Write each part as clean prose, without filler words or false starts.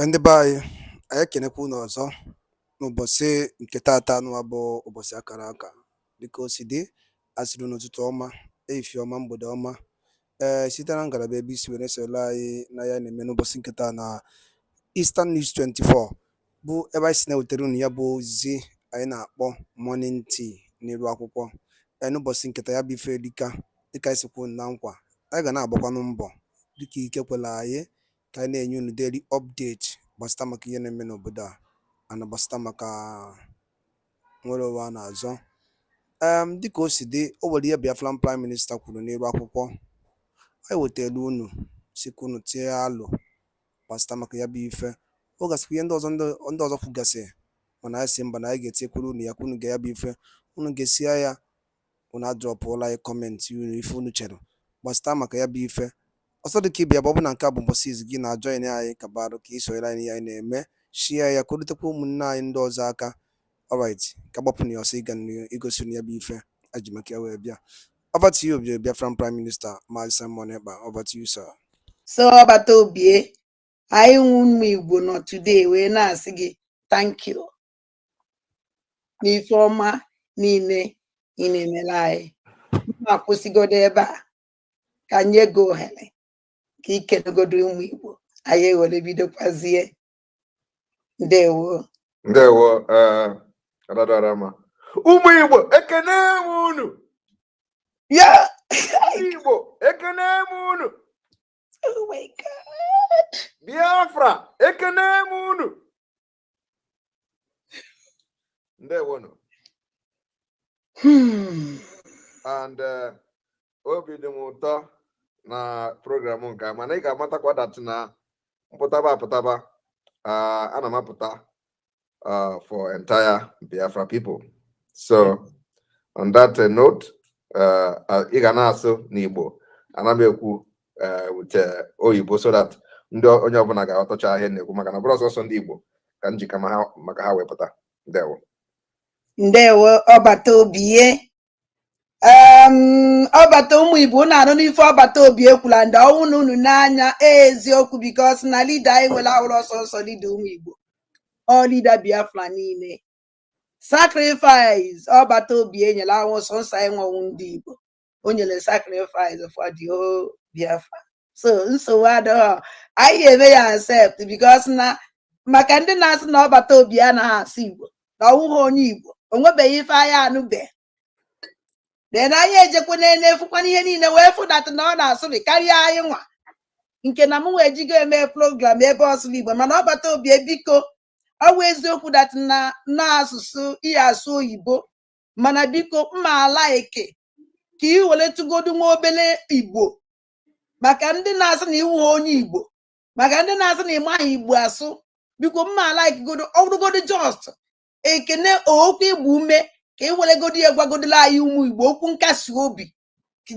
Ndị be anyị ekenekwa unu ọzọ n'ụbọchị nke taata nụwa bụ ụbọchị akara aka dịka o si dị asịrị n'ụtụtụ ọma ehihie ọma mgbede ọma site na ngalaba ebe isi were soro anyị na ya na-eme n'ụbọchị nke taa na Eastern News 24 bụ ebe anyị si na-ewetara unu ya bụ ozizi anyị na-akpọ morning tea n'iru akwụkwọ n'ụbọchị nketa ya bụ ife dịka anyị sikwu na nkwa anyị ga na-agbakwanụ mbọ dịka ike kwela anyị ka anyị na-enye unu daily update gbasịta maka ihe na-eme n'obodo a na gbasịta maka nwere ụwa a na-azọ dịka o si dị o nwere ihe Biafran Prime Minister kwuru n'elu akwụkwọ anyị wetara unu sikwa unu tie alụ gbasịta maka ya bụ ife ọ gasịkwa ihe ndị ọzọ kwugasị mana anyị si mba na anyị ga-etinyekwuru unu ya ka unu ga ya bụ ife unu ga-esi ya unu adrọpụla anyị kọmentị unu ife unu chere gbasịta maka ya bụ ife ọsọ dị ka ịbịa bụ ọ bụ na nke a bụ mbọsị izu gị na-ajọin anyị ka barụ ka isonyere anyị ihe anyị na-eme shia ya ka o rutekwa ụmụnne anyị ndị ọzọ aka alright ka gbapụ na ya ọsọ ịga igosi ya bụ ife aji maka ya wee bịa over to you Biafran Prime Minister Maazị Simon Ekpa, over to you sir. So ọbata obie anyị nwe ụmụ Igbo nọ today wee na-asị gị thank you n'ife ọma niile ị na-emere anyị ma kwụsịgodo ebe a ka nye gị ohere ka ikenegodo ụmụ Igbo anyị ewere bidokwazie. Ndewo Adadarama ụmụ Igbo ekene m unu ya Igbo ekene m unu oh my God Biafra ekene m unu ndewo no and obi dị m ụtọ na program nke a mana ị ga-amatakwa dat na apụtaba ana m apụta for entire Biafra people. So on that note ị ga na-asụ n'Igbo ana m ekwu with oyibo so that ndị onye ọbụla ga-aghọtacha ihe na-ekwu maka na bụrụ ọsọsọ ndị Igbo ka njika maka ha wepụta. Ndewo ọbata obie ọbata ụmụ Igbo na-anụ n'ife ọbata obi ekwula ndị ọnwụ na unu n'anya eziokwu because na leader anyị nwere awụrụ ọsọsọ leader ụmụ Igbo ọ leader Biafra niile sacrifice ọbata obi enyere awụ sọnsọ anyị nwenwu ndị Igbo o nyere sacrifice for the whole Biafra. So nsogbu adịghị anyị eme ya accept because na maka ndị na-asị na ọbata obi anaghị asụ Igbo na ọnwụghị onye Igbo o nwebeghị ife anyị anụbe den anyị ejekwa na-efukwana ihe niile wee fụdata na ọ na-asụrị karịa anyị nwa nke na m wee jigo eme program ebe ọsụrụ Igbo mana ọbata obi biko ọ wụ eziokwu dat na asụsụ ihe asụ oyibo mana biko mma ala eke ka ị were tụgodu nwa obere Igbo maka ndị na-asụ na iwu onye Igbo maka ndị na-asụ na ịmaghị Igbo asụ biko mma ala ekegodo ọbụrụgodo just ekene okwu Igbo ume ka i were godo ya gwagodolo anyị ụmụ Igbo okwu nkasi obi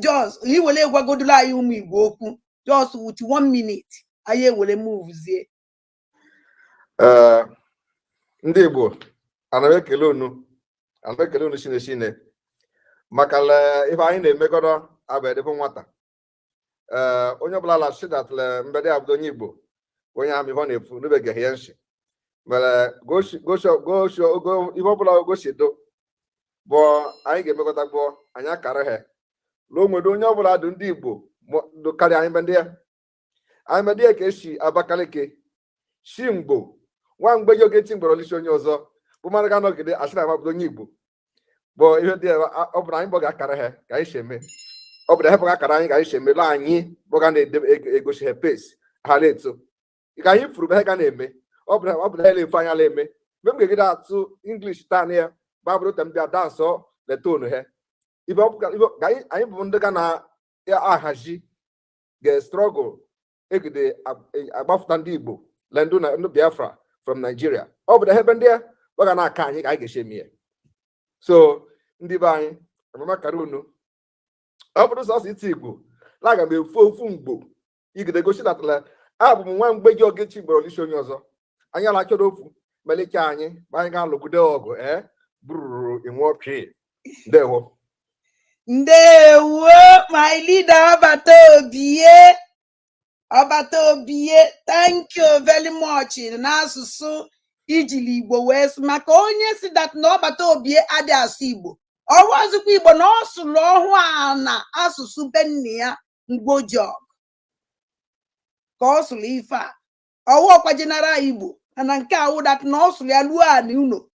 just i were gwagodolo anyị ụmụ Igbo okwu just with 1 minute anyị ewere movezie. Ndị Igbo ana m ekele unu Chineke maka ife anyị na-emegoro abedịbụ nwata onye ọbụla lashidatle mbede abụdo onye Igbo onye ahụ ihe ọ na-efu n'ubeghị ya nshi mere ihe ọbụla ogosido bụ anyị ga-emekọta gboo anyị akara ha lụọ nwere onye ọbụla dị ndị Igbo karịa anyị mendị ya ka esi Abakaliki shi mgbo nwa mgbe ji ogeti mgbere olisi onye ọzọ bụ mmadụ ga nọgide asị na amabụdo onye Igbo bụ ihe dị ọ bụrụ anyị bụga akara ha ka anyị si eme ọ bụrụ hepụga akara anyị ka anyị si eme lụ anyị bụga na-egosi ha pes ha na-eto ka anyị furu be ha ga na-eme ọ bụrụ ha na-efu anya la eme mgbe m ga-egide atụ English taa na ya babụrụ tem bịa dansọ letonu ha anyị bụ ndị ga na-ahazi ga-strọgụl egide agbafụta ndị Igbo lendu na ndị Biafra from Nigeria ọ bụ ebe ndị ọ ga na-aka anyị ka anyị ga-eche eme ya. So ndị be anyị amamakara unu ọ bụrụ sọsọ iti Igbo na aga m efu ofu mgbo igide gosi datala abụ m nwa mgbe gị ogechi gbara olisi onye ọzọ anyị alachọrọ ofu melike anyị ma anyị ga-alụgide ọgụ bụrụrụ inwe ọpị. Ndewo my leader ọbata obie Obatobie, thank you very much. N'asụsụ ijili Igbo wee sị maka onye si that na Obatobie adị asụ Igbo. Ọrụ azụkwa Igbo na ọ sụrụ ọhụụ a na asụsụ be nne ya Mgbojọg. Ka ọ sụrụ ife a. Ọwụ ọkwa jenara Igbo na nke awụ that na ọ sụrụ ya luo anị uno.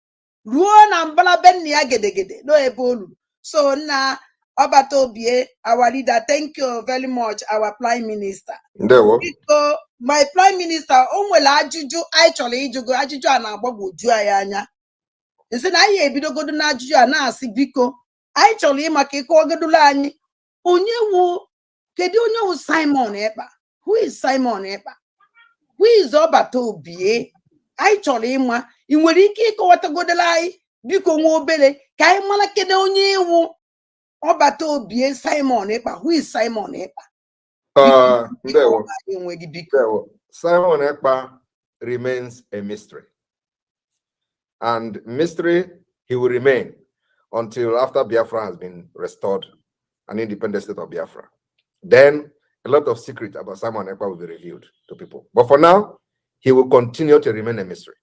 Ruo na mbala be nne ya gedegede no ebe olu. So na Obatobie, our leader, thank you very much, our Prime Minister. Biko, my Prime Minister, o nwere ajụjụ anyị chọrọ ịjụgo ajụjụ a na-agbagwoju anyị anya. Nsị na anyị ebidogodo na ajụjụ a na-asị biko, anyị chọrọ ịma ka ịkọwagodolo anyị kedu onye wụ Simon Ekpa? Who is Simon Ekpa? Who is Obatobie? Anyị chọrọ ịma, ị nwere ike ịkọwatagodolo anyị biko nwa obere ka anyị mara kedu onye iwu Obatobie Simon Ekpa. Who is Simon Ekpa? Simon Ekpa remains a mystery. And mystery he will remain until after Biafra has been restored, an independent state of Biafra. Then a lot of secret about Simon Ekpa will be revealed to people. But for now, he will continue to remain a mystery.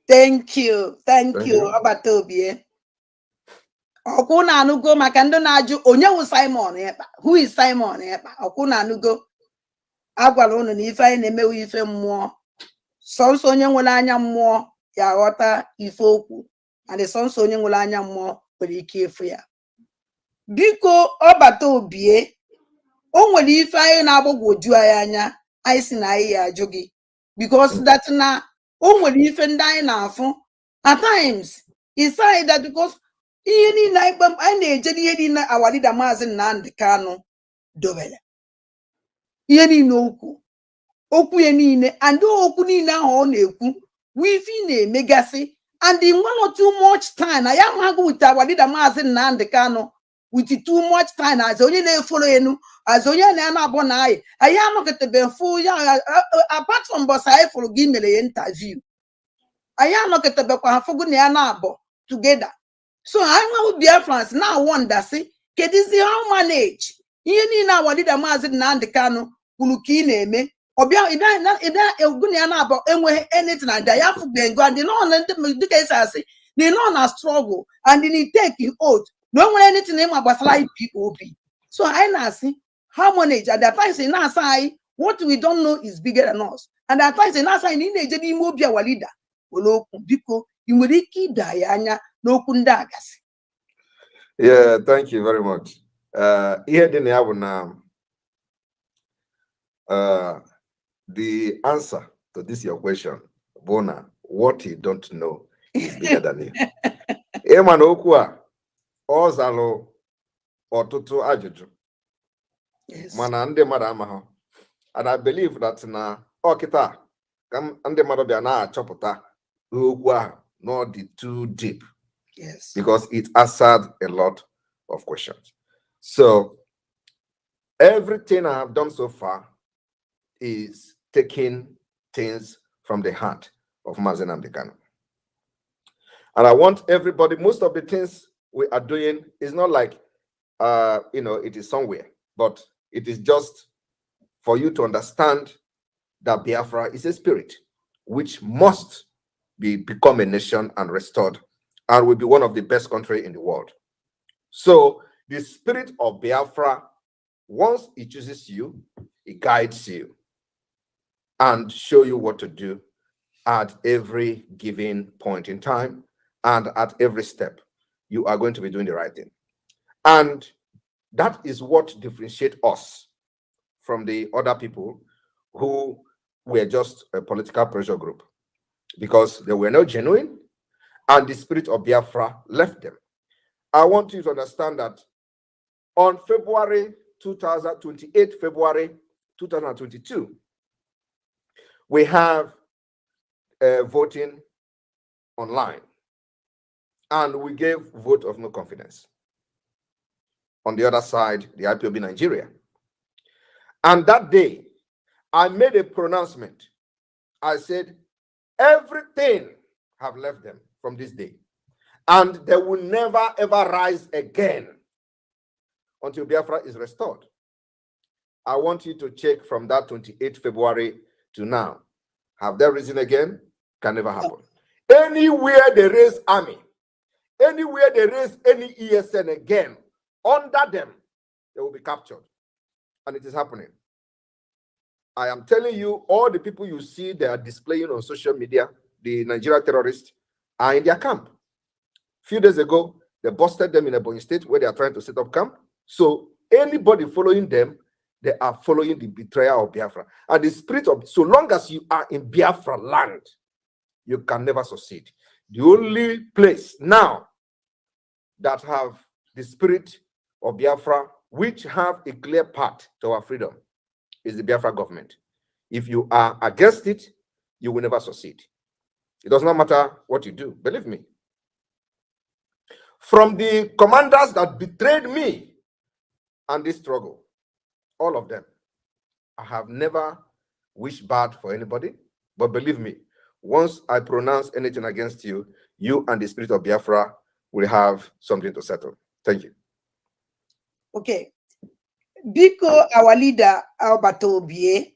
Thank you. Thank you, Obatobie. Ọkwụ na-anụgo maka ndị na-ajụ onye wụ Simon Ekpa. Who is Simon Ekpa? Ọkwụ na-anụgo agwara unu na ife anyị na-emewe ife mmụọ. Sọnsọ onye nwere anya mmụọ ya aghọta ife okwu. And sọnsọ onye nwere anya mmụọ nwere ike ịfụ ya. Biko Obatobie, o nwere ife anyị na-agbagwoju anyị anya anyị si na anyị ya ajụ gị. Because that na o nwere ife ndị anyị na-afụ. At times, it's like that because ihe niile anyị na-eje n'ihe niile our leader Maazị Nnamdi Kanu dobere. Ihe niile okwu ya niile and okwu niile ahụ ọ na-ekwu wifi na-emegasị and in one or too much time I am happy with our leader Maazị Nnamdi Kanu with too much time as onye na-efolo enu as onye na-anabọ na anyị anọkọtebe mfu ya apart from boss anyị fụrụ gị mere ya interview anyị anọkọtebekwa ha fụgụ na ya na-abọ together. So I know Biafrans now wonder see kedizi how manage ihe niile our leader Maazị Nnamdi Kanu kwuru ka ị na-eme ọbịa ịda egwu na ya na-abọ enweghị anything and ya fụgbe ngo and no na ndị dịka esi asị they know na struggle and they take oath no nwere anything ịma gbasara IPOB. So I na-asị how manage and the fact na-asa anyị what we don't know is bigger than us and the fact na-asa anyị na ị na-eje n'ime obi our leader were okwu biko ị nwere ike ịda ya anya n'okwu ndị agasị. Yeah, thank you very much. Ihe dị na ya bụ na the answer to this your question, Bona, what you don't know is bigger than you. Ịma na okwu a ọ zalụ ọtụtụ ajụjụ mana ndị mmadụ amaghị. And I believe that na ọkịta ka ndị mmadụ bịa na-achọpụta okwu ahụ not the too deep. Yes. Because it answered a lot of questions. So everything I have done so far is taking things from the heart of Maazị Nnamdi Kanu. And I want everybody, most of the things we are doing is not like, it is somewhere, but it is just for you to understand that Biafra is a spirit which must become a nation and restored and will be one of the best countries in the world. So the spirit of Biafra, once it chooses you, it guides you and show you what to do at every given point in time and at every step. You are going to be doing the right thing. And that is what differentiates us from the other people who were just a political pressure group, because they were not genuine and the spirit of Biafra left them. I want you to understand that on February 2022, we have voting online, and we gave vote of no confidence. On the other side, the IPOB Nigeria. And that day, I made a pronouncement. I said, everything have left them from this day, and they will never ever rise again until Biafra is restored. I want you to check from that 28th February to now. Have they risen again? Can never happen. Anywhere there is army, anywhere there is any ESN again, under them, they will be captured. And it is happening. I am telling you, all the people you see they are displaying on social media, the Nigeria terrorists, are in their camp. A few days ago, they busted them in Ebonyi State where they are trying to set up camp. So anybody following them, they are following the betrayal of Biafra. And the spirit of, so long as you are in Biafra land, you can never succeed. The only place now that have the spirit of Biafra, which have a clear path to our freedom, is the Biafra government. If you are against it, you will never succeed. It does not matter what you do, believe me. From the commanders that betrayed me and this struggle, all of them, I have never wished bad for anybody, but believe me, once I pronounce anything against you, you and the spirit of Biafra will have something to settle. Thank you. Okay. Biko, our leader, Albert Obie,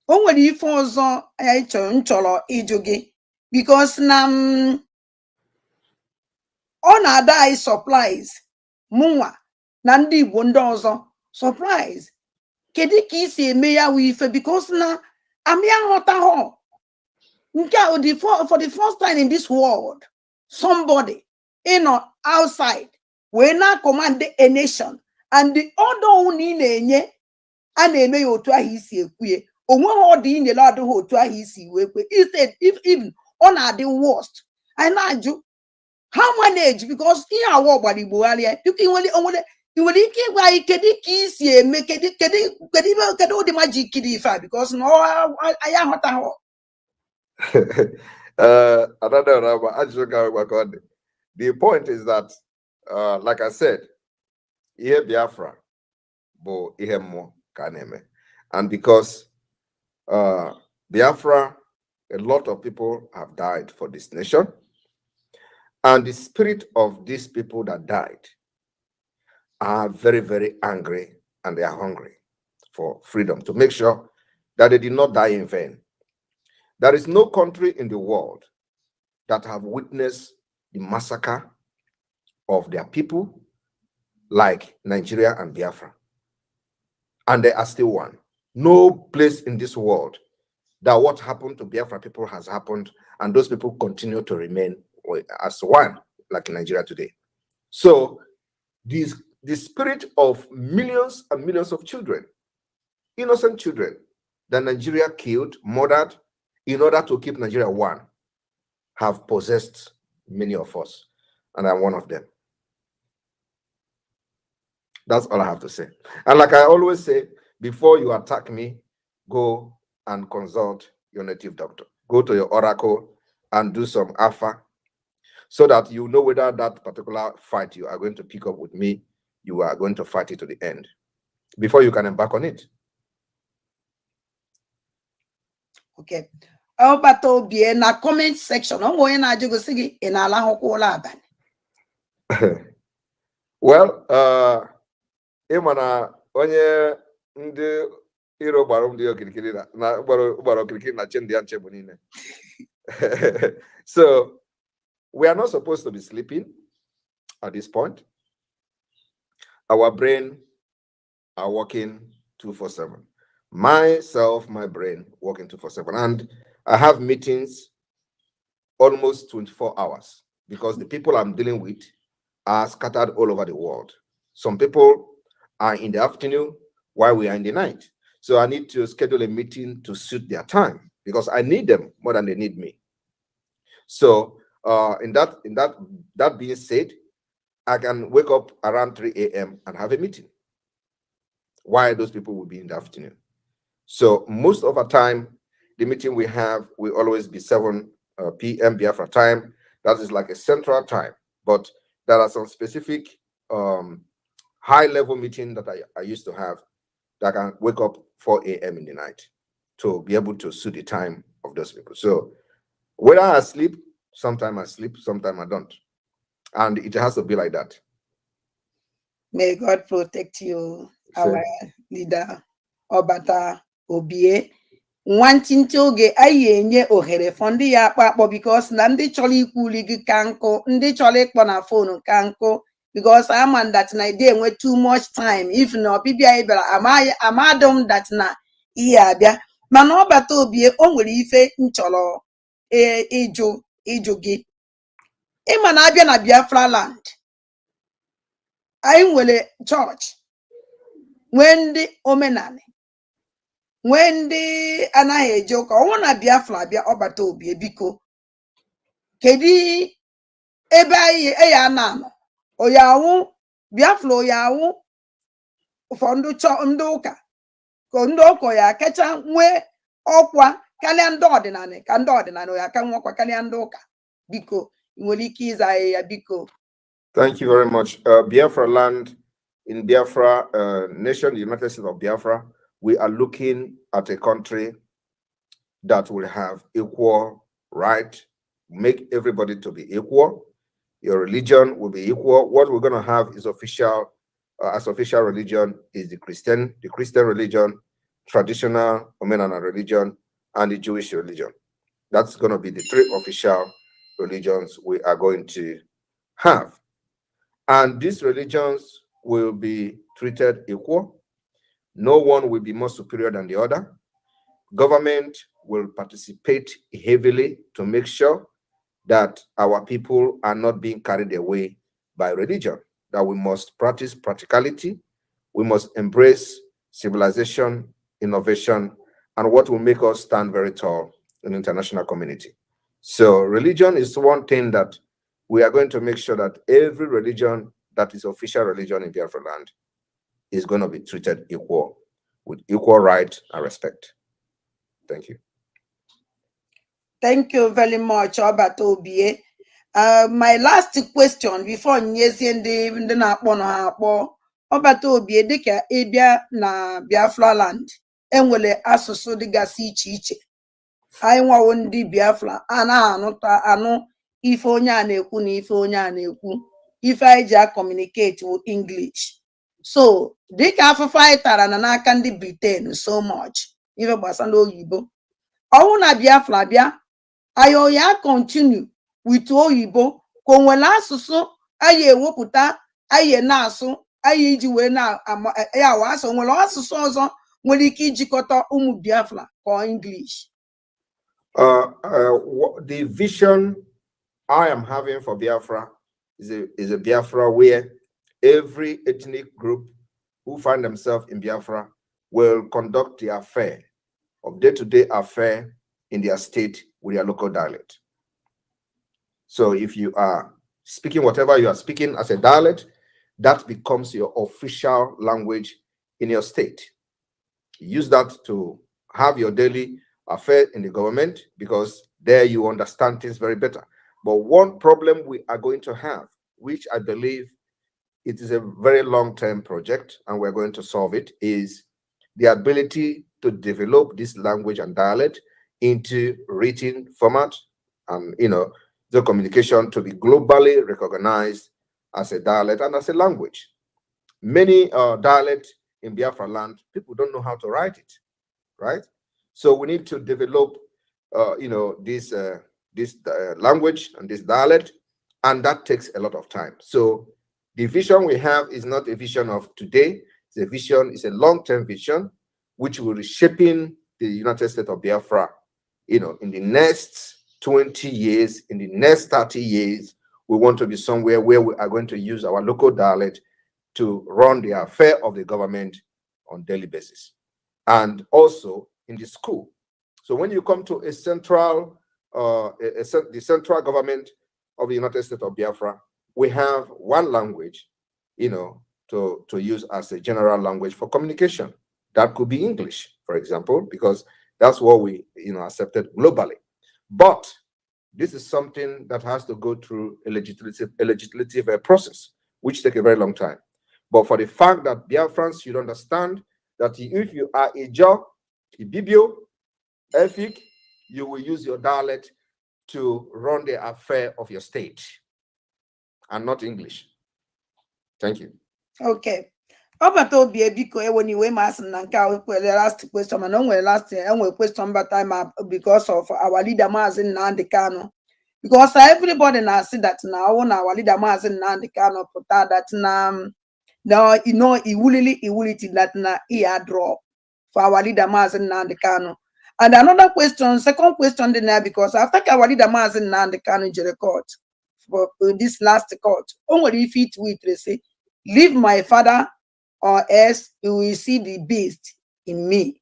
o nwere ife ọzọ anyị chọrọ ịjụ gị because na ọ na-ada anyị supplies mụnwa na ndị Igbo ndị ọzọ supplies. Kedu ka isi eme ya wụ ife because na amị aghọtaghọ nke a for the first time in this world somebody outside wee na command a nation and the order unu na-enye a na-eme ya otu ahụ isi ekwuye onweghị ọdụ inyere adịghị otu ahụ isi wee kwe. Instead, if even ọ na-adị worst, anyị na-ajụ how manage because ihe awa ọgbara Igbo gharịa ị nwere ike ịgwa anyị kedu ka isi eme kedu ụdị majik dị ife a because na anyị aghọtaghị. The point is that, like I said, ihe Biafra bụ ihe mmụọ ka na-eme. And because Biafra, a lot of people have died for this nation. And the spirit of these people that died are very, very angry and they are hungry for freedom, to make sure that they did not die in vain. There is no country in the world that have witnessed the massacre of their people like Nigeria and Biafra. And they are still one. No place in this world that what happened to Biafra people has happened, and those people continue to remain as one, like in Nigeria today. So the spirit of millions and millions of children, innocent children, that Nigeria killed, murdered, in order to keep Nigeria one, have possessed many of us, and I'm one of them. That's all I have to say. And like I always say, before you attack me, go and consult your native doctor. Go to your oracle and do some alpha, so that you know whether that particular fight you are going to pick up with me, you are going to fight it to the end before you can embark on it. Okay. Albert Obie na comment section. Well, ịmana onye ndị iro gbara ndị okirikiri na gbara okirikiri na chendi anche bụ niile. So we are not supposed to be sleeping at this point. Our brain are working 2/7. Myself, my brain working 2/7, and I have meetings almost 24 hours because the people I'm dealing with are scattered all over the world. Some people are in the afternoon while we are in the night. So I need to schedule a meeting to suit their time because I need them more than they need me. So that being said, I can wake up around 3 a.m. and have a meeting while those people will be in the afternoon. So most of the time, the meeting we have will always be 7 p.m. Biafra time. That is like a central time. But there are some specific high-level meeting that I used to have that I can wake up 4 a.m. in the night to be able to suit the time of those people. So whether I sleep, sometimes I sleep, sometimes I don't. And it has to be like that. May God protect you, our leader. ọbata obie nwantịntị oge anyị enye ohere fọ ndị ya akpọ because na ndị chọrọ ikwuli gị ka nkụ ndị chọrọ ịkpọ na fonu ka nkụ because ama that na ide enwe too much time if na ọbịbịa anyị bịara amadom that na ihe abịa mana ọbata obie o nwere ife nchọrọ ịjụ gị ịma na abịa na Biafra land anyị nwere chọọchị nwee ndị omenala nwee ndị anaghị eje ụka ọnwụ na Biafra abịa ọbata obie biko kedu ebe anyị ya na-anọ oyawu Biafra oyawu ụfọdụ ndị ụka ka ndị ụka ya kacha nwee ọkwa karịa ndị ọdịnala ka ndị ọdịnala ya ka nwe ọkwa karịa ndị ụka biko nwere ike ịza anyị ya biko. Thank you very much. Biafra land in Biafra nation, the United States of Biafra, we are looking at a country that will have equal right, make everybody to be equal. Your religion will be equal. What we're going to have is official, as official religion is the Christian religion, traditional Omenana religion, and the Jewish religion. That's going to be the three official religions we are going to have. And these religions will be treated equal. No one will be more superior than the other. Government will participate heavily to make sure that our people are not being carried away by religion, that we must practice practicality, we must embrace civilization, innovation, and what will make us stand very tall in the international community. So religion is one thing that we are going to make sure that every religion that is official religion in Biafra land is going to be treated equal, with equal right and respect. Thank you. Thank you very much, Obata Obie. My last question before Nyezi ndị na-akpọ na ha akpọ Obata Obie dịka ịbịa na Biafra land enwere asụsụ dịgasị iche iche anyị nwawo ndị Biafra a na-anụ ife onye a na-ekwu na ife onye a na-ekwu ife anyị ji communicate with English. So dịka afụfụ anyị tara na n'aka ndị Britain so much ife gbasara oyibo ọwụ na Biafra bịa ayo ya continue with oyibo ka o nwere asụsụ anyị ewepụta anyị na-asụ anyị iji wee na-yawa asụ nwere asụsụ ọzọ nwere ike ijikọta ụmụ Biafra ka English. The vision I am having for Biafra is a Biafra where every ethnic group who find themselves in Biafra will conduct the affair of day-to-day affair in their state with their local dialect. So if you are speaking whatever you are speaking as a dialect, that becomes your official language in your state. Use that to have your daily affair in the government because there you understand things very better. But one problem we are going to have, which I believe it is a very long-term project and we're going to solve it, is the ability to develop this language and dialect into written format and, the communication to be globally recognized as a dialect and as a language. Many dialects in Biafra land, people don't know how to write it, right? So we need to develop, this language and this dialect, and that takes a lot of time. So the vision we have is not a vision of today. It's a long-term vision, which will be shaping the United States of Biafra, in the next 20 years, in the next 30 years, we want to be somewhere where we are going to use our local dialect to run the affair of the government on daily basis. And also in the school. So when you come to a central, the central government of the United States of Biafra, we have one language, to use as a general language for communication. That could be English, for example, because that's what we, accepted globally. But this is something that has to go through a legislative process, which takes a very long time. But for the fact that Biafrans should understand that if you are a Jaw, a Bibio, Efik, you will use your dialect to run the affair of your state and not English. Thank you. Okay. Ọbata obi biko eweniwe masị na nke a wekwere last question mana o nwere last enwere question bata ma because of our leader Maazị Nnamdi Kanu, because everybody na-asị that na ọwụ na our leader Maazị Nnamdi Kanu pụta that na no, you know, iwuliti that na drop for our leader Maazị Nnamdi Kanu. And another question, second question there, because after our leader Maazị Nnamdi Kanu jere court for this last court, only if it tweet they say, leave my father or else you will see the beast in me.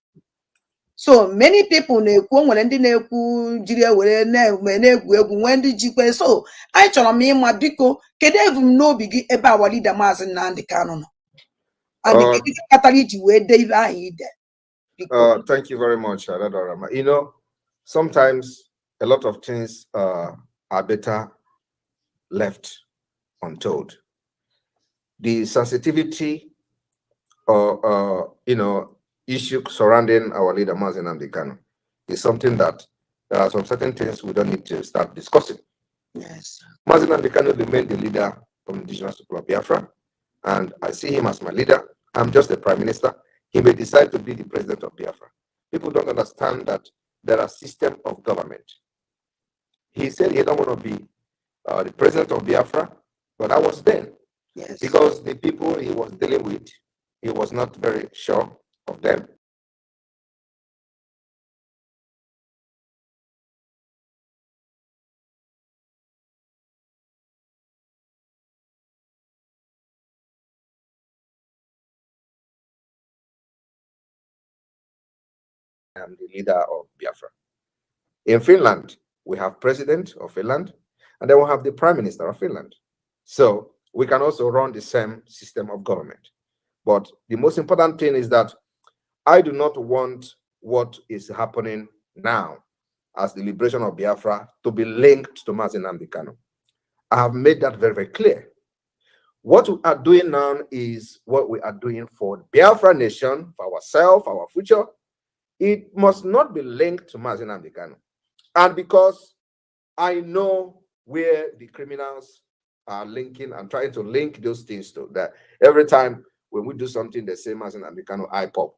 So many people na-ekwu nwere ndị na-ekwu jiri ewere na-egwu egwu nwee ndị jikwe. So anyị chọrọ m ịma biko kedu ebumnobi gị ebe our leader Maazị Nnamdi Kanu nọ and kedu kpatara iji wee dee ibe ahụ ide. Thank you very much, Adadorama. You know, sometimes a lot of things are better left untold. The sensitivity or issue surrounding our leader Maazị Nnamdi Kanu is something that there are some certain things we don't need to start discussing. Yes. Maazị Nnamdi Kanu remained the leader of the indigenous people of Biafra, and I see him as my leader. I'm just the prime minister. He may decide to be the president of Biafra. People don't understand that there are systems of government. He said he don't want to be the president of Biafra, but I was then. Yes. Because the people he was dealing with, he was not very sure of them. I am the leader of Biafra. In Finland, we have president of Finland, and then we have the prime minister of Finland. So we can also run the same system of government. But the most important thing is that I do not want what is happening now as the liberation of Biafra to be linked to Maazị Nnamdi Kanu. I have made that very, very clear. What we are doing now is what we are doing for the Biafra nation, for ourselves, our future. It must not be linked to Maazị Nnamdi Kanu. And because I know where the criminals are linking and trying to link those things to that, every time when we do something, the same as an Americano IPOP,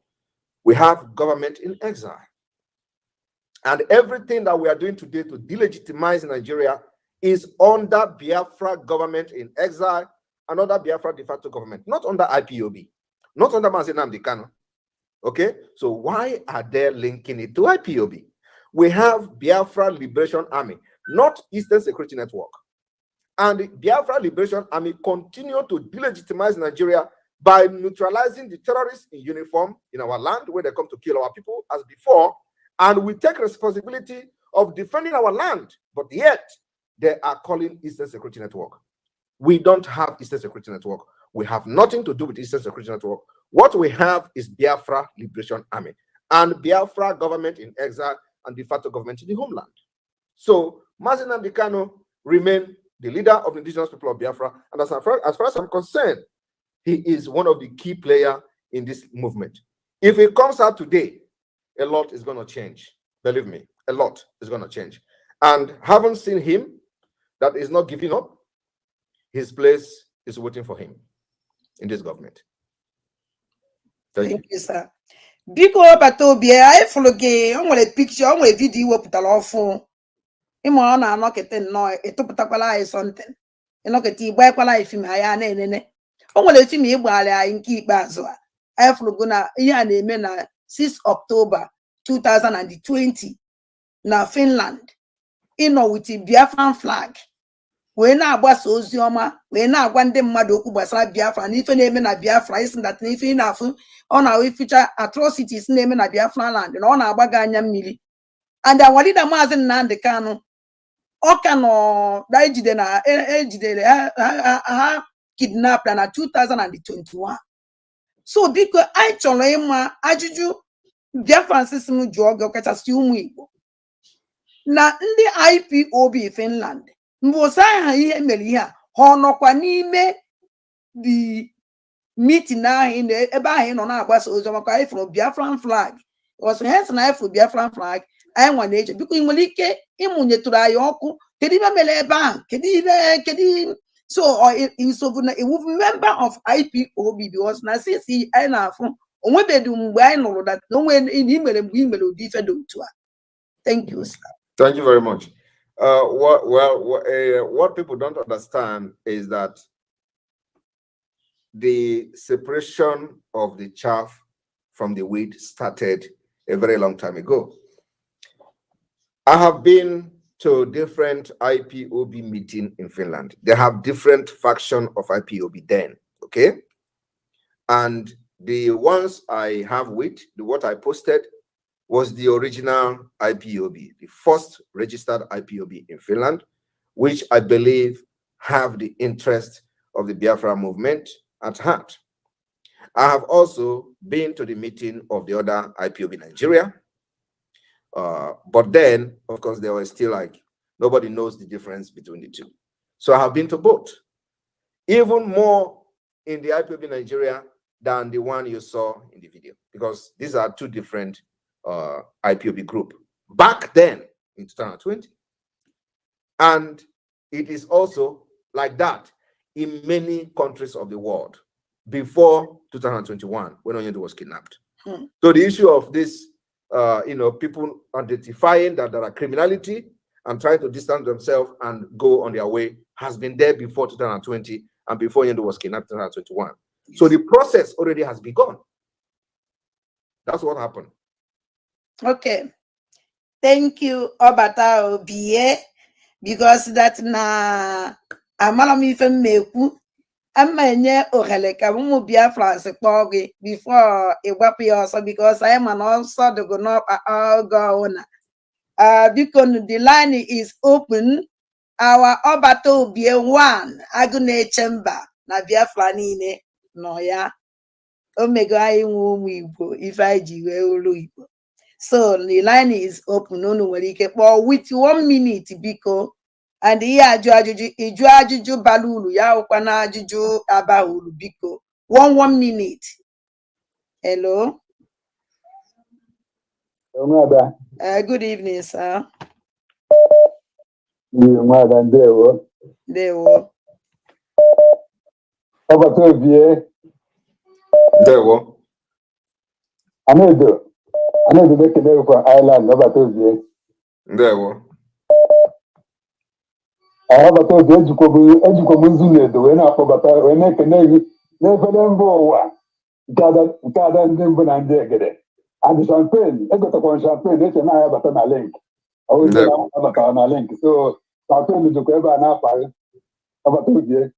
we have government in exile. And everything that we are doing today to delegitimize Nigeria is under Biafra government in exile, another Biafra de facto government, not under IPOB, not under Maazị Nnamdi Kanu. Okay, so why are they linking it to IPOB? We have Biafra Liberation Army, not Eastern Security Network. And the Biafra Liberation Army continue to delegitimize Nigeria by neutralizing the terrorists in uniform in our land where they come to kill our people as before. And we take responsibility of defending our land, but yet they are calling Eastern Security Network. We don't have Eastern Security Network. We have nothing to do with Eastern Security Network. What we have is Biafra Liberation Army and Biafra government in exile and de facto government in the homeland. So Maazị Nnamdi Kanu remain the leader of the indigenous people of Biafra, and as far as I'm concerned, he is one of the key players in this movement. If it comes out today, a lot is going to change. Believe me, a lot is going to change. And having seen him, that is not giving up, his place is waiting for him in this government. Thank you, sir. Biko Batobi, I follow gay, on a picture, on a video put a lawful. Imo na anọkete nnọọ etopụtakwala anyị something ịnọkete igba ekwala anyị fim ya na-enene o nwere fim ịgbagharị anyị nke ikpeazụ a anyị fụrụgo na ihe a na-eme na 6 October 2020 na Finland ịnọ with Biafran flag wee na-agbasa ozi ọma wee na-agwa ndị mmadụ okwu gbasara Biafra na ife na-eme na Biafra isi that na ife ị na-afụ ọ na-eficha atrocities na-eme na Biafra land na ọ na-agbaga anya mmiri. And our leader Maazị Nnamdi Kanu ọka nọ na ejidere ha kidnap na 2021. So biko anyị chọrọ ịma ajụjụ Biafra system jụọ gị ọkachasị ụmụ Igbo na ndị IPOB Finland mgbe osa ha ihe mere ihe a ha nọkwa n'ime the meeting ahụ ebe ahụ nọ na-agbasa ozi maka anyị fụrụ Biafran flag ọsọ ha sị na anyị fụrụ Biafran flag anyị nwa na-eche biko ị nwere ike ịmụnyetụrụ anyị ọkụ kedu ibe mere ebe ahụ kedu So or is so a member of IPOB because now since he I know from when they do I know that no when in email different to her. Thank you, sir. Thank you very much. What people don't understand is that the separation of the chaff from the wheat started a very long time ago. I have been to different IPOB meeting in Finland. They have different faction of IPOB then, okay? And the ones I have with, what I posted was the original IPOB, the first registered IPOB in Finland, which I believe have the interest of the Biafra movement at heart. I have also been to the meeting of the other IPOB Nigeria, but then, of course, they were still like, nobody knows the difference between the two. So I have been to both, even more in the IPOB Nigeria than the one you saw in the video, because these are two different IPOB group back then in 2020. And it is also like that in many countries of the world before 2021 when Onyedo was kidnapped. So the issue of this, people identifying that there are criminality and trying to distance themselves and go on their way has been there before 2020 and before Onyedo was kidnapped in 2021. So the process already has begun. That's what happened. Okay. Thank you, Obata Obie, because that na amala mi fe meku amanye ohere ka mu Biafra se kpogi before igwapu ya also because I am an also the go no go on. Because the line is open. Our Obata Obie 1 Agune chamber na Biafra niile no ya. Omego anyị nwe ụmụ Igbo ife anyị ji wee olu Igbo. So the line is open. No nwere ike kpọọ with 1 minute biko. And ihe iju ajụjụ bara uru ya ụkwa na ajụjụ aba uru biko. 1 minute. Hello. Good evening, sir. Ndewo. Ndewo. Obata Obie. Ndewo. Anedo bekele from Ireland, Obata Obie. Ndewo. Obata Obie ejikwa m nzu na-edo wee na-akpọbata wee na-ekene gị n'efere mba ụwa nke ada ndị mbụ na ndị egede. And champagne, egotakwara champagne eche na ya bata na link. Ọwụzie na abatara na link. So champagne jikwa ebe a na-akpaghi. Obata Obie.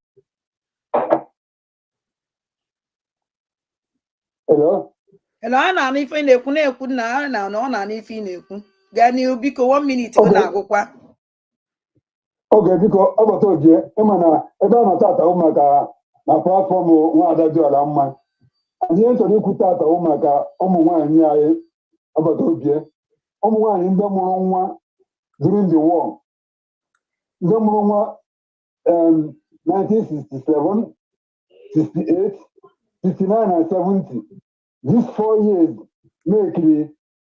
Hello? Hello, a na-anụ ife na-ekwu na ọ na-anụ ife na-ekwu. Gaa n'ihu biko 1 minute go na-agụkwa. Oge biko Obata Obie ịma na ebe a nọ tata ụmụaka na platfọm Nwaada Dịọla Mma. Anyị chọrọ ikwu tata ụmụaka ụmụ nwaanyị anyị Obata Obie. Ụmụ nwaanyị ndị mụrụ nwa during the war. Ndị mụrụ nwa 1967, 68, 69 and 70. These 4 years make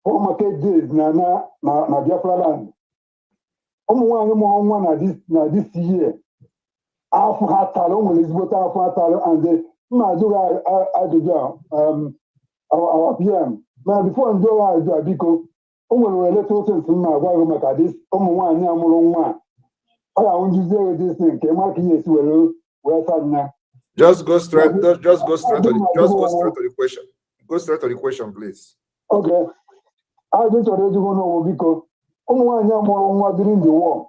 4 market days na Biafra land. Ụmụ nwaanyị mụrụ nwa na this year afọ ha tara o nwere ezigbote afọ ha tara and mma ajụghị ajụjụ our PM ma before ndị ọrụ ajụjụ a biko o nwere were tụtụntụ mma agwa gị maka ụmụ nwaanyị a mụrụ nwa ọ ya njuzi ego disi nke ma ka ihe esi wee sadna. Just go straight to the question. Go straight to the question, please. Okay. Ajụ chọrọ ezigbo n'ụwa biko ụmụ nwaanyị a mụrụ nwa during the war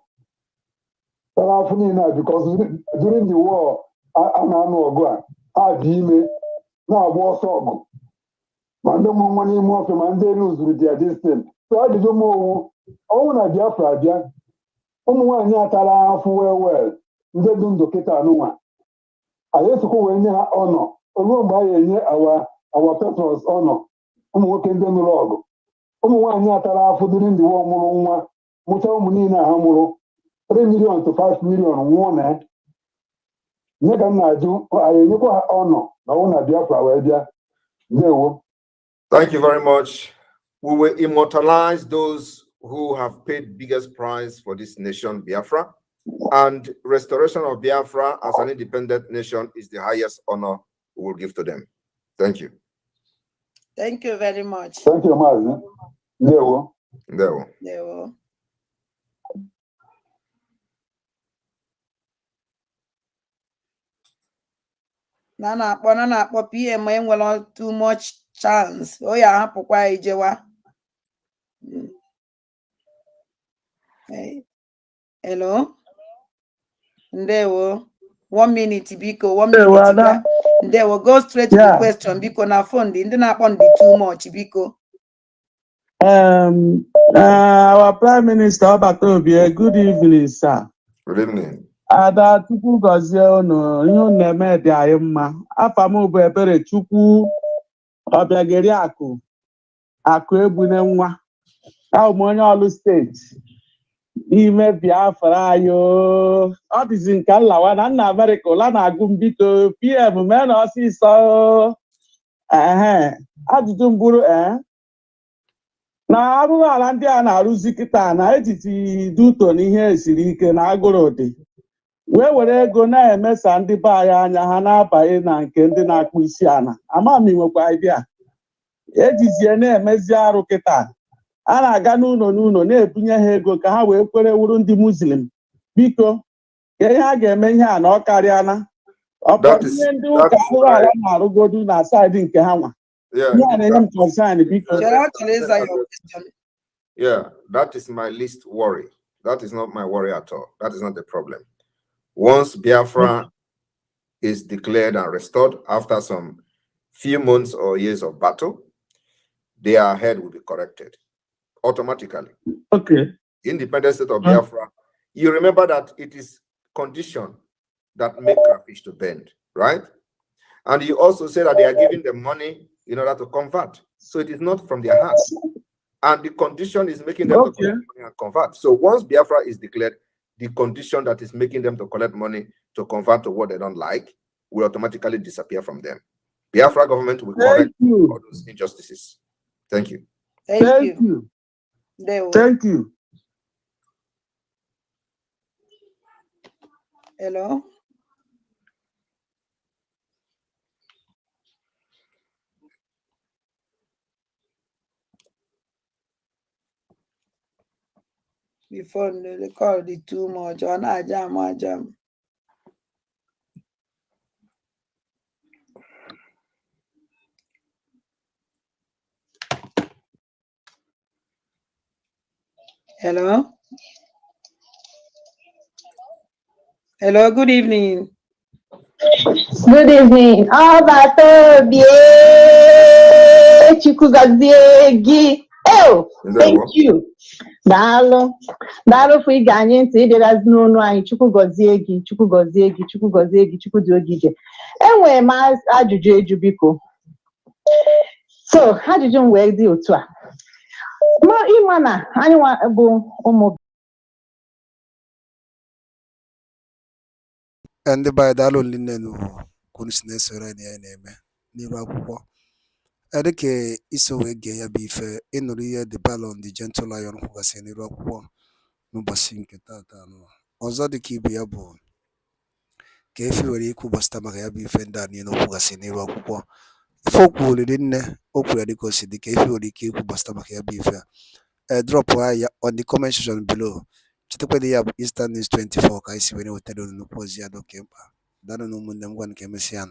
tara afọ niile a because during the war a na-anụ ọgụ a dị ime na-agba ọsọ ọgụ ma ndị mụrụ nwa n'ime ọfịa ma ndị elu zuru dia distin. So ajụjụ m ọnwụ na Biafra bịa ụmụ nwaanyị a tara afọ wel ndị dị ndụ kịta anụnwa anyị esokwa wee nye ha ọnọ oluo mgbe anyị enye awa petros ọnọ ụmụ nwoke ndị nụrụ ọgụ. Ụmụ nwaanyị atara afọ during the war mụrụ nwa mụcha ụmụ niile ha mụrụ 3 million to 5 million nwụọ na nye ka m na-ajụ anyị enyekwa ha ọnọ na ọnwụ na Biafra wee bịa. Ndewo. Thank you very much. We will immortalize those who have paid biggest price for this nation, Biafra. and restoration of Biafra as an independent nation is the highest honor we will give to them. Thank you. Thank you very much. Thank you, Mazi. Ndewo. Ndewo. na na-akpọ PM enwere too much chance o ya ahapụkwa ijewa. Hello. Ndewo. 1 minute biko, 1 minute bịa. Ndewo, go straight to the question biko na phone ndị na-akpọ ndị too much biko. Our Prime Minister Obatobie, good evening, sir. Good evening. Ada Chukwu gọzie unu, ihe unu na-eme dị anyị mma. Afa m bụ Ebere Chukwu Ọbịageri akụ egbune nwa. Ahụ m onye Ọlụ steeti n'ime Biafra anyị. Ọ dịzi nke nlawa na nna Amerịka ụla na-agụ m biko PM mee na ọsịsọ. Ajụjụ m bụrụ na arụrụ ala ndị a na-arụzi kịta na etiti duto na ihe esiri ike na agụrụ dị wee were ego na-emesa ndị be anyị anya ha na-abanye na nke ndị na-akpụ isi ala. Ama m nwekwa idea ejizie na-emezi arụ kịta a na-aga n'ụlọ na-ebunye ha ego ka ha wee kwere wuru ndị Muslim. Biko ka ihe a ga-eme ihe a na ọ karịana ọkpọrọ ihe ndị ụka arụrụ ala na-arụgodu na saịdị nke ha nwa. Yeah, that is my least worry. That is not my worry at all. That is not the problem. Once Biafra is declared and restored after some few months or years of battle, their head will be corrected automatically. Okay. Independent state of Biafra. You remember that it is condition that make crayfish to bend, right? And you also say that they are giving them money in order to convert. So it is not from their hearts. And the condition is making them to collect money and convert. So once Biafra is declared, the condition that is making them to collect money to convert to what they don't like will automatically disappear from them. Biafra government will correct all those injustices. Thank you. Thank you. Thank you. Hello. Before they call it too much, or not jam. Hello. Hello, good evening. Good evening. Obatobie Chukwugozie. Oh, thank you. Daalụ for ige anyị ntị ịdịrazi n'onu anyị. Chukwugozie gị, Chukwu dị ogige. Enwere m ajụjụ eju biko. So, ajụjụ m wee dị otu a. Ma ịma na anyị bụ ụmụ ndị be anyị daalụ nne kwunu si na-esoro anyị na-eme n'iru akwụkwọ dịka iso wee gee ya bụ ife ịnụrụ ihe the Balon the Gentle Lion kwugasị n'iru akwụkwọ n'ụbọchị nke tata ọzọ dịka ibu ya bụ ka efi nwere ikwu gbasịta maka ya bụ ife ndị a niile kwugasị n'iru akwụkwọ ife okwu olili nne o kwuru ya dịka o si dị ka efi nwere ike ikwu gbasịta maka ya bụ ife drop ya on the comment section below. Chetakwa ya bụ Eastern News 24 ka anyị si were wetara unu nnukwu ozi ya dị oke mkpa. Danụ na ụmụnne m gwa nke emesịa.